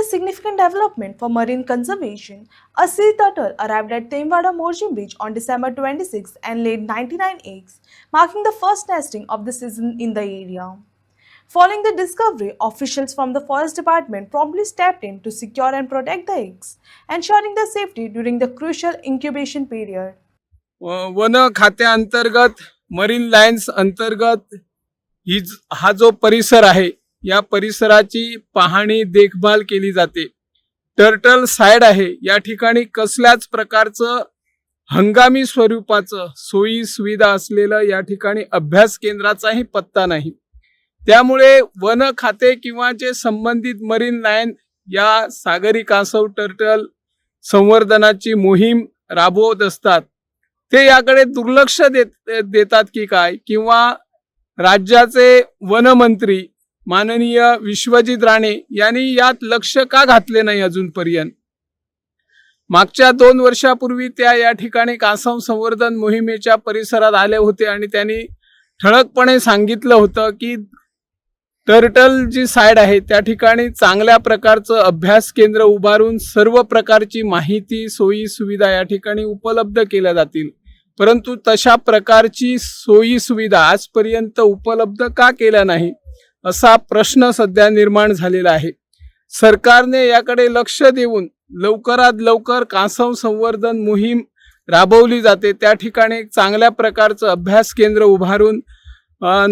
a significant development for marine conservation, a sea turtle arrived at Temwada Morjim Beach on December 26 and laid 99 eggs, marking the first nesting of the season in the area. Following the discovery, officials from the Forest Department promptly stepped in to secure and protect the eggs, ensuring their safety during the crucial incubation period. वन खात्याअंतर्गत Marine Lines अंतर्गत हा जो परिसर आहे या परिसराची पाहणी देखभाल केली जाते. टर्टल साइड आहे या ठिकाणी कसल्याच प्रकारचं हंगामी स्वरूपाचं सोयी सुविधा असलेलं या ठिकाणी अभ्यास केंद्राचाही पत्ता नाही. त्यामुळे वन खाते किंवा जे संबंधित मरीन लाईन या सागरी कासव टर्टल संवर्धनाची मोहीम राबवत असतात ते याकडे दुर्लक्ष देतात की काय, किंवा राज्याचे वनमंत्री माननीय विश्वजित राणे यांनी यात लक्ष का घातले नाही अजूनपर्यंत. मागच्या 2 वर्षापूर्वी त्या या ठिकाणी कासव संवर्धन मोहिमेच्या परिसरात आले होते आणि त्यांनी ठळकपणे सांगितलं होतं की टर्टल जी साइड आहे त्या ठिकाणी चांगल्या प्रकारचं अभ्यास केंद्र उभारून सर्व प्रकारची माहिती सोयी सुविधा या ठिकाणी उपलब्ध केल्या जातील. परंतु तशा प्रकारची सोयी सुविधा आजपर्यंत उपलब्ध का केल्या नाही असा प्रश्न सध्या निर्माण झालेला आहे. सरकारने याकडे लक्ष देऊन लवकरात लवकर कासव संवर्धन मोहीम राबवली जाते. त्या ठिकाणी एक चांगल्या प्रकारचं अभ्यास केंद्र उभारून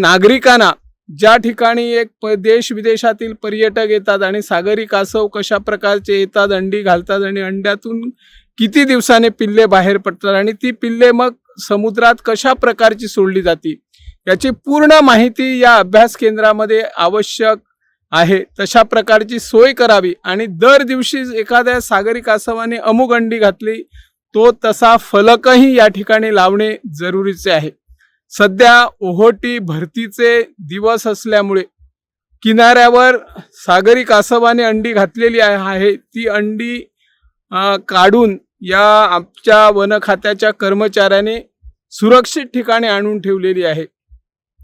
नागरिकांना ज्या ठिकाणी एक देश विदेशातील पर्यटक येतात आणि सागरी कासव कशा प्रकारचे येतात, अंडी घालतात आणि अंड्यातून किती दिवसाने पिल्ले बाहेर पडतात आणि ती पिल्ले मग समुद्रात कशा प्रकारची सोडली जाती याची पूर्ण माहिती या अभ्यास केंद्रामध्ये आवश्यक आहे. तशा प्रकारची सोय करावी आणि दर दिवशी एखाद्या सागरी कासवाने अमुक अंडी घातली तो तसा फलकही या ठिकाणी लावणे जरुरीचे आहे. सध्या ओहोटी भरतीचे दिवस असल्यामुळे किनाऱ्यावर सागरी कासवाने अंडी घातलेली आहे ती अंडी काढून या आमच्या वन खात्याच्या कर्मचाऱ्याने सुरक्षित ठिकाणी आणून ठेवलेली आहे.